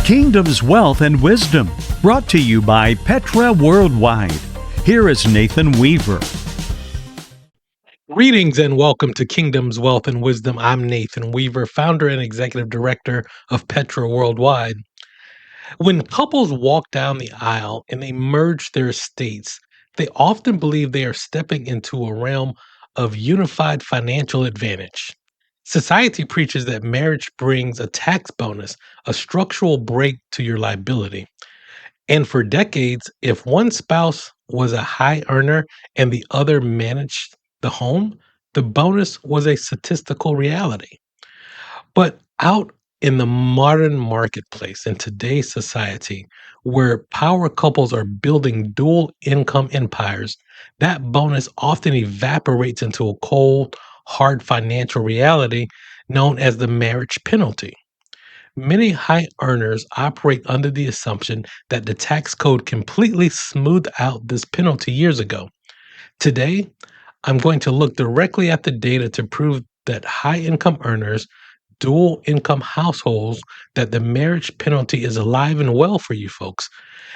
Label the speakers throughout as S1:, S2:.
S1: Kingdom's Wealth and Wisdom, brought to you by Petra Worldwide. Here is Nathan Weaver.
S2: Greetings and welcome to Kingdom's Wealth and Wisdom. I'm Nathan Weaver, founder and executive director of Petra Worldwide. When couples walk down the aisle and they merge their estates, they often believe they are stepping into a realm of unified financial advantage. Society preaches that marriage brings a tax bonus, a structural break to your liability. And for decades, if one spouse was a high earner and the other managed the home, the bonus was a statistical reality. But out in the modern marketplace, in today's society, where power couples are building dual income empires, that bonus often evaporates into a cold, hard financial reality known as the marriage penalty. Many high earners operate under the assumption that the tax code completely smoothed out this penalty years ago. Today, I'm going to look directly at the data to prove that high income earners, dual income households, that the marriage penalty is alive and well for you folks.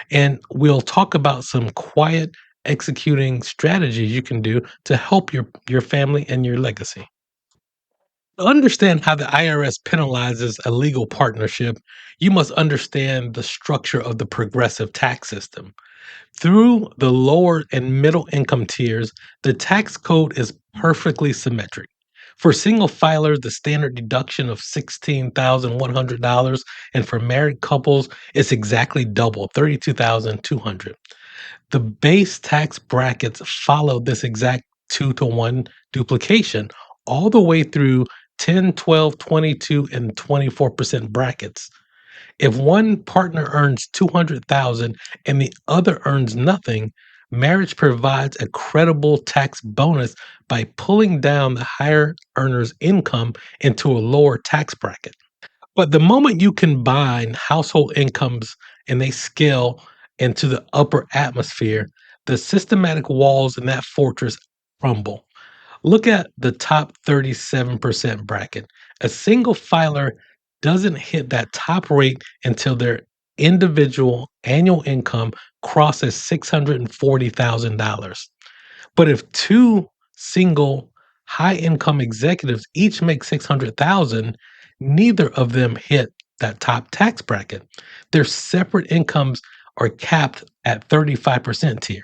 S2: And we'll talk about some quiet executing strategies you can do to help your family and your legacy. To understand how the IRS penalizes a legal partnership, you must understand the structure of the progressive tax system. Through the lower and middle income tiers, the tax code is perfectly symmetric. For single filers, the standard deduction of $16,100, and for married couples, it's exactly double, $32,200. The base tax brackets follow this exact 2-to-1 duplication all the way through 10, 12, 22, and 24% brackets. If one partner earns 200,000 and the other earns nothing, marriage provides a credible tax bonus by pulling down the higher earner's income into a lower tax bracket. But the moment you combine household incomes and they scale into the upper atmosphere, the systematic walls in that fortress crumble. Look at the top 37% bracket. A single filer doesn't hit that top rate until their individual annual income crosses $640,000. But if two single high income executives each make 600,000, neither of them hit that top tax bracket. Their separate incomes are capped at 35% tier.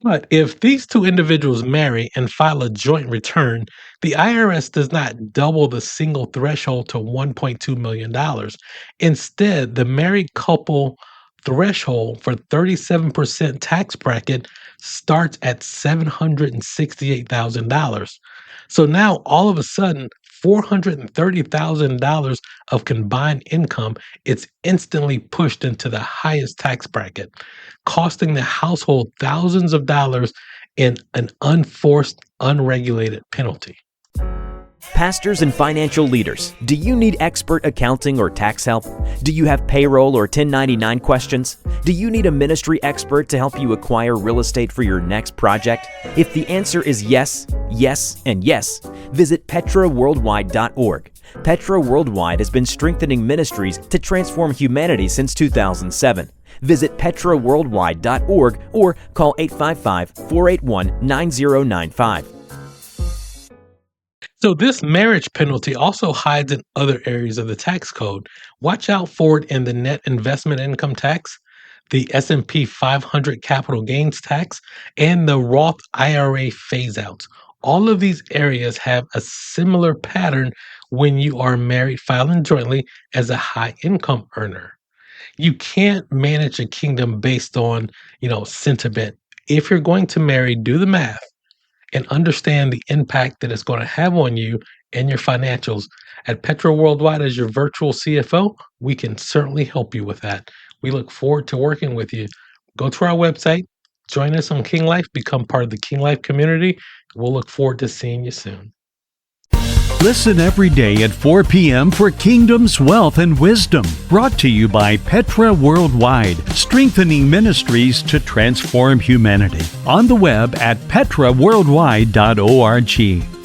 S2: But if these two individuals marry and file a joint return, the IRS does not double the single threshold to $1.2 million. Instead, the married couple threshold for 37% tax bracket starts at $768,000. So now all of a sudden, $430,000 of combined income is instantly pushed into the highest tax bracket, costing the household thousands of dollars in an unforced, unregulated penalty.
S3: Pastors and financial leaders, do you need expert accounting or tax help? Do you have payroll or 1099 questions? Do you need a ministry expert to help you acquire real estate for your next project? If the answer is yes, yes, and yes, visit petraworldwide.org. Petra Worldwide has been strengthening ministries to transform humanity since 2007. Visit petraworldwide.org or call 855-481-9095.
S2: So this marriage penalty also hides in other areas of the tax code. Watch out for it in the net investment income tax, the S&P 500 capital gains tax, and the Roth IRA phase-outs. All of these areas have a similar pattern when you are married filing jointly as a high income earner. You can't manage a kingdom based on, sentiment. If you're going to marry, do the math and understand the impact that it's going to have on you and your financials. At Petra Worldwide, as your virtual CFO, we can certainly help you with that. We look forward to working with you. Go to our website, join us on KingLife, become part of the KingLife community. We'll look forward to seeing you soon.
S1: Listen every day at 4 p.m. for Kingdom's Wealth and Wisdom, brought to you by Petra Worldwide, strengthening ministries to transform humanity. On the web at petraworldwide.org.